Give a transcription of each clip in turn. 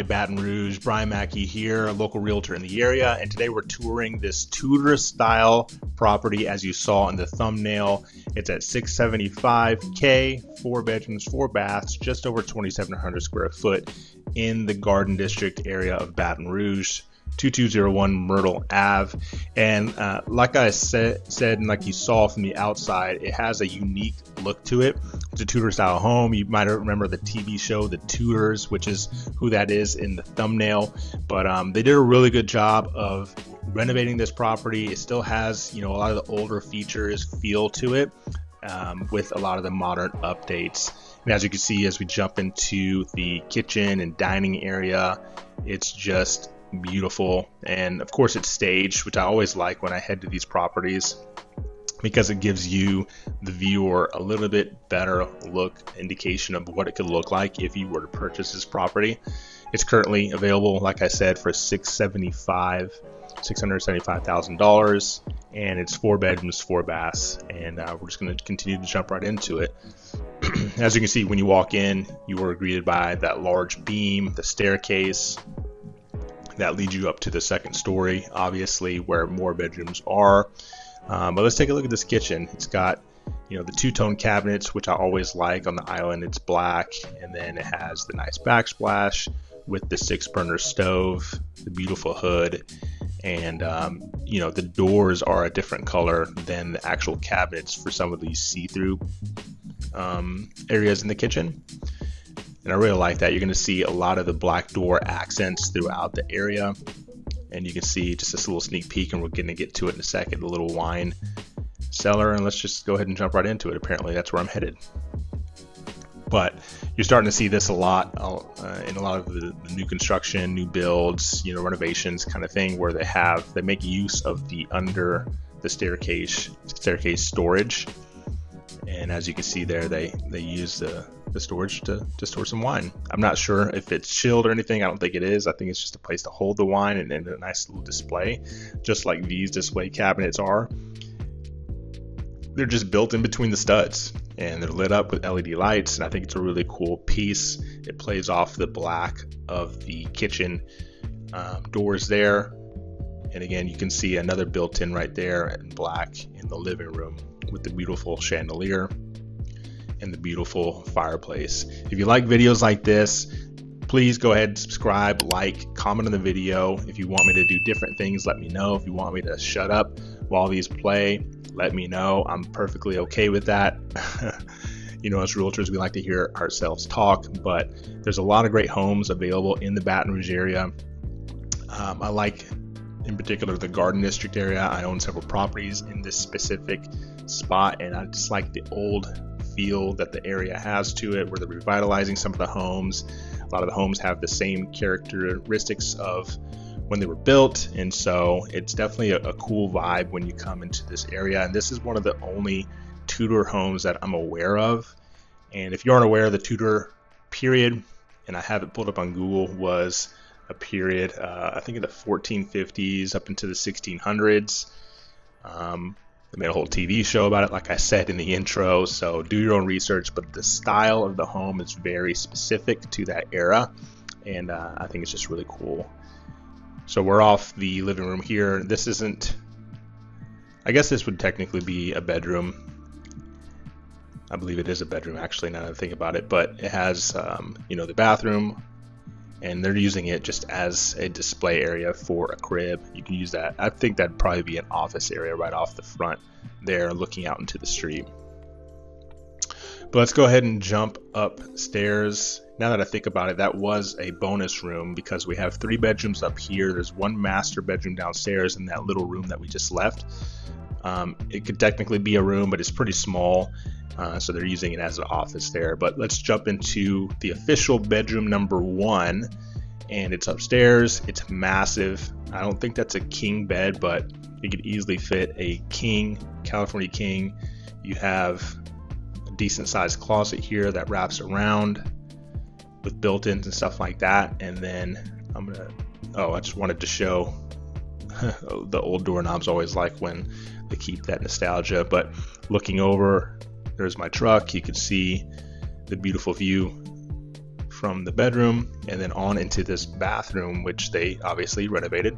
by Baton Rouge. Brian Mackey here, a local realtor in the area, and today we're touring this Tudor style property as you saw in the thumbnail. It's at 675K, 4 bedrooms, 4 baths, just over 2,700 square foot in the Garden District area of Baton Rouge. 2201 Myrtle Ave, and like I said and like you saw from the outside, it has a unique look to it. It's a Tudor style home. You might remember the TV show The Tudors, which is who that is in the thumbnail, but they did a really good job of renovating this property. It still has, a lot of the older features feel to it, with a lot of the modern updates. And as you can see, as we jump into the kitchen and dining area, it's just beautiful. And of course it's staged, which I always like when I head to these properties, because it gives you, the viewer, a little bit better indication of what it could look like if you were to purchase this property. It's currently available, like I said, for $675,000, and it's 4 bedrooms, 4 baths, and we're just going to continue to jump right into it. As you can see, when you walk in, you are greeted by that large beam, the staircase that leads you up to the second story, obviously, where more bedrooms are. But let's take a look at this kitchen. It's got, the two-tone cabinets, which I always like. On the island, it's black, and then it has the nice backsplash with the 6-burner stove, the beautiful hood, and the doors are a different color than the actual cabinets for some of these see-through areas in the kitchen. And I really like that. You're going to see a lot of the black door accents throughout the area. And you can see just this little sneak peek, and we're going to get to it in a second, the little wine cellar. And let's just go ahead and jump right into it. Apparently that's where I'm headed. But you're starting to see this a lot in a lot of the new construction, new builds, renovations kind of thing, where they make use of the under the staircase storage. And as you can see there, they use the storage to store some wine. I'm not sure if it's chilled or anything. I don't think it is. I think it's just a place to hold the wine and a nice little display, just like these display cabinets are. They're just built in between the studs, and they're lit up with LED lights, and I think it's a really cool piece. It plays off the black of the kitchen doors there. And again, you can see another built-in right there in black in the living room with the beautiful chandelier and the beautiful fireplace. If you like videos like this, please go ahead and subscribe, like, comment on the video. If you want me to do different things, let me know. If you want me to shut up while these play, let me know. I'm perfectly okay with that. As realtors, we like to hear ourselves talk, but there's a lot of great homes available in the Baton Rouge area. I like, in particular, the Garden District area. I own several properties in this specific spot, and I just like the old feel that the area has to it, where they're revitalizing some of the homes. A lot of the homes have the same characteristics of when they were built, and so it's definitely a cool vibe when you come into this area. And this is one of the only Tudor homes that I'm aware of. And if you aren't aware, the Tudor period, and I have it pulled up on Google, was a period, I think in the 1450s up into the 1600s. They made a whole TV show about it, like I said in the intro, so do your own research. But the style of the home is very specific to that era, and I think it's just really cool. So we're off the living room here. This isn't, I guess this would technically be a bedroom. I believe it is a bedroom, actually, now that I think about it. But it has, the bathroom, and they're using it just as a display area for a crib. You can use that. I think that'd probably be an office area right off the front there, looking out into the street. But let's go ahead and jump upstairs. Now that I think about it, that was a bonus room, because we have 3 bedrooms up here. There's 1 master bedroom downstairs in that little room that we just left. It could technically be a room, but it's pretty small. So they're using it as an office there. But let's jump into the official bedroom number 1, and it's upstairs. It's massive. I don't think that's a king bed, but it could easily fit a king, California king. You have a decent sized closet here that wraps around with built-ins and stuff like that. And then I just wanted to show the old doorknobs. Always like when they keep that nostalgia. But looking over, there's my truck. You can see the beautiful view from the bedroom and then on into this bathroom, which they obviously renovated.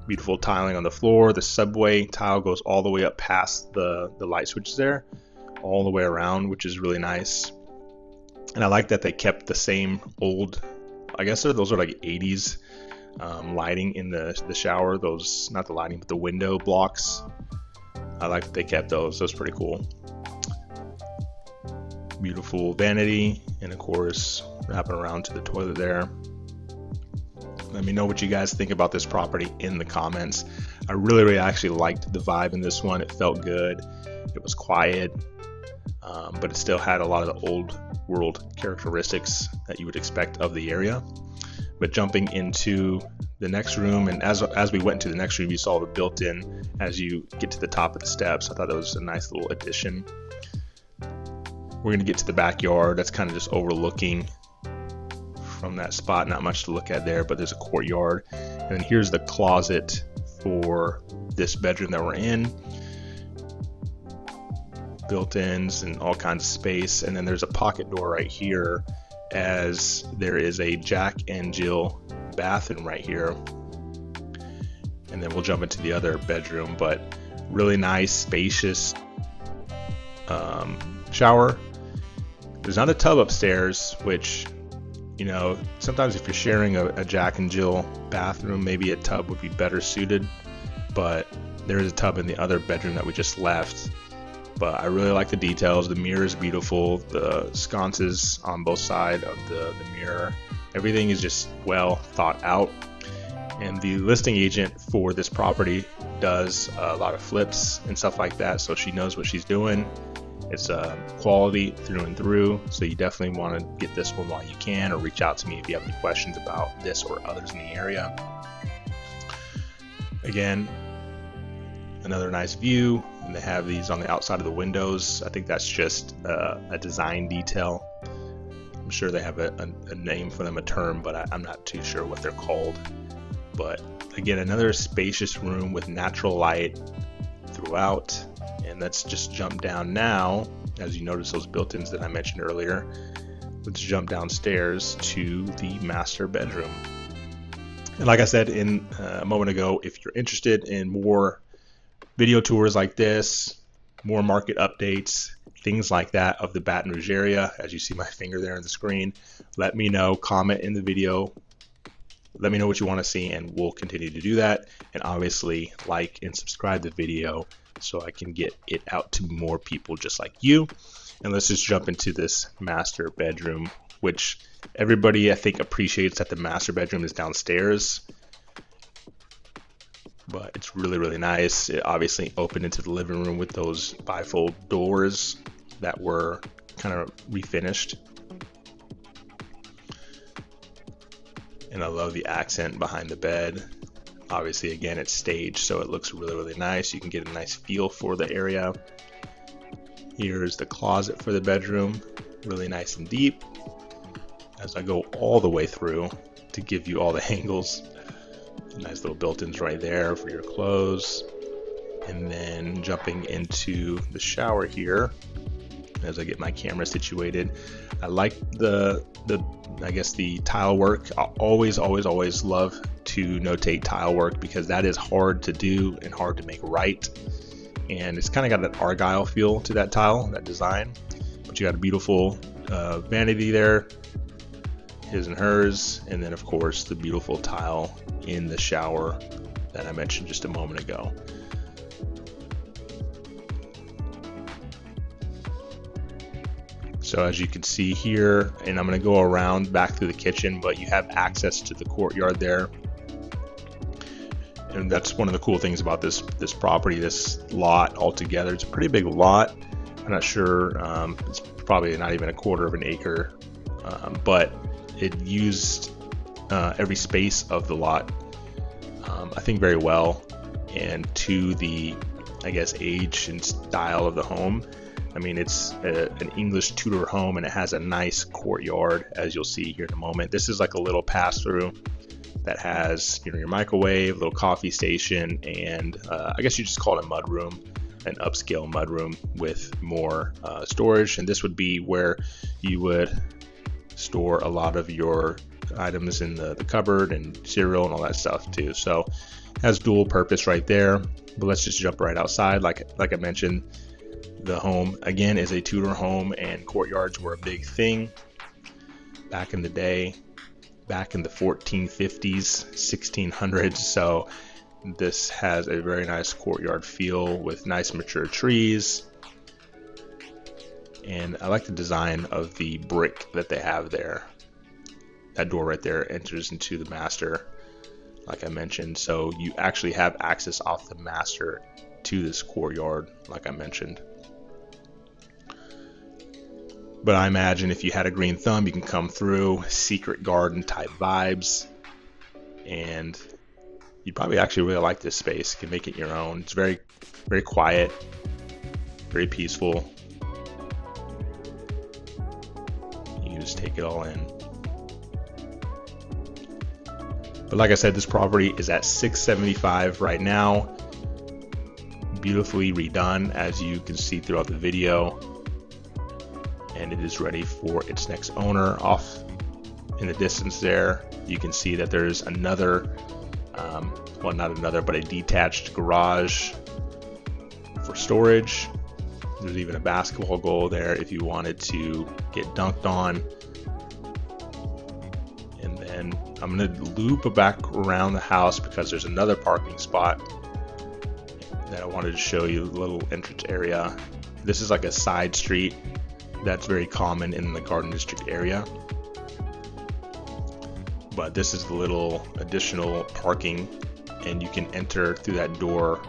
Beautiful tiling on the floor. The subway tile goes all the way up past the light switch there, all the way around, which is really nice. And I like that they kept the same old, I guess those are like 80s lighting in the shower. Those, not the lighting, but the window blocks. I like that they kept those. That's pretty cool. Beautiful vanity, and of course wrapping around to the toilet there. Let me know what you guys think about this property in the comments. I really actually liked the vibe in this one. It felt good. It was quiet, but it still had a lot of the old world characteristics that you would expect of the area. But jumping into the next room, and as we went into the next room, you saw the built-in as you get to the top of the steps. I thought that was a nice little addition. We're going to get to the backyard. That's kind of just overlooking from that spot. Not much to look at there, but there's a courtyard. And then here's the closet for this bedroom that we're in. Built-ins and all kinds of space. And then there's a pocket door right here, as there is a Jack and Jill bathroom right here. And then we'll jump into the other bedroom, but really nice, spacious shower. There's not a tub upstairs, which, you know, sometimes if you're sharing a Jack and Jill bathroom, maybe a tub would be better suited, but there is a tub in the other bedroom that we just left. But I really like the details. The mirror is beautiful. The sconces on both sides of the mirror. Everything is just well thought out. And the listing agent for this property does a lot of flips and stuff like that, so she knows what she's doing. It's quality through and through, so you definitely want to get this one while you can, or reach out to me if you have any questions about this or others in the area. Again, another nice view, and they have these on the outside of the windows. I think that's just a design detail. I'm sure they have a name for them, a term, but I'm not too sure what they're called. But again, another spacious room with natural light throughout. And let's just jump down now. As you notice those built-ins that I mentioned earlier, let's jump downstairs to the master bedroom. And like I said a moment ago, if you're interested in more video tours like this, more market updates, things like that of the Baton Rouge area, as you see my finger there on the screen, let me know. Comment in the video. Let me know what you want to see, and we'll continue to do that. And obviously, like and subscribe the video so I can get it out to more people just like you. And let's just jump into this master bedroom, which everybody I think appreciates that the master bedroom is downstairs. But it's really nice. It obviously opened into the living room with those bifold doors that were kind of refinished. And I love the accent behind the bed. Obviously, again, it's staged, so it looks really nice. You can get a nice feel for the area. Here's the closet for the bedroom, really nice and deep. As I go all the way through to give you all the angles, nice little built-ins right there for your clothes. And then jumping into the shower here, as I get my camera situated. I like the tile work. I always love to notate tile work, because that is hard to do and hard to make right. And it's kind of got an Argyle feel to that tile, that design. But you got a beautiful vanity there, his and hers, and then of course the beautiful tile in the shower that I mentioned just a moment ago. So as you can see here, and I'm going to go around back through the kitchen, but you have access to the courtyard there. And that's one of the cool things about this property, this lot altogether. It's a pretty big lot. I'm not sure, it's probably not even a quarter of an acre, but it used every space of the lot, I think, very well, and to the, I guess, age and style of the home. I mean, it's an English Tudor home, and it has a nice courtyard, as you'll see here in a moment. This is like a little pass-through that has, you know, your microwave, little coffee station, and I guess you just call it a mudroom, an upscale mudroom with more storage. And this would be where you would store a lot of your items in the cupboard and cereal and all that stuff too. So it has dual purpose right there. But let's just jump right outside. Like I mentioned, the home again is a Tudor home, and courtyards were a big thing back in the day, back in the 1450s, 1600s. So this has a very nice courtyard feel with nice mature trees. And I like the design of the brick that they have there. That door right there enters into the master, like I mentioned. So you actually have access off the master to this courtyard, like I mentioned. But I imagine if you had a green thumb, you can come through, secret garden type vibes, and you'd probably actually really like this space. You can make it your own. It's very, very quiet, very peaceful. You can just take it all in. But like I said, this property is at $675 right now. Beautifully redone, as you can see throughout the video. And it is ready for its next owner. Off in the distance there, you can see that there's another, well, not another, but a detached garage for storage. There's even a basketball goal there if you wanted to get dunked on. And then I'm going to loop back around the house because there's another parking spot that I wanted to show you, a little entrance area. This is like a side street that's very common in the Garden District area. But this is the little additional parking, and you can enter through that door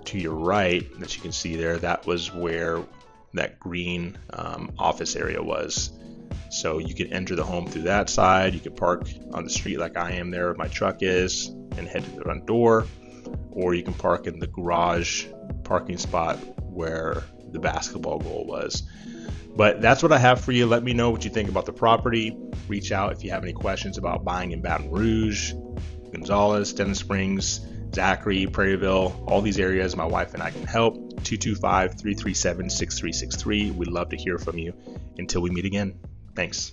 to your right that you can see there. That was where that green office area was. So you can enter the home through that side. You can park on the street like I am there where my truck is and head to the front door, or you can park in the garage parking spot where the basketball goal was. But that's what I have for you. Let me know what you think about the property. Reach out if you have any questions about buying in Baton Rouge, Gonzales, Denton Springs, Zachary, Prairieville, all these areas. My wife and I can help. 225-337-6363. We'd love to hear from you. Until we meet again. Thanks.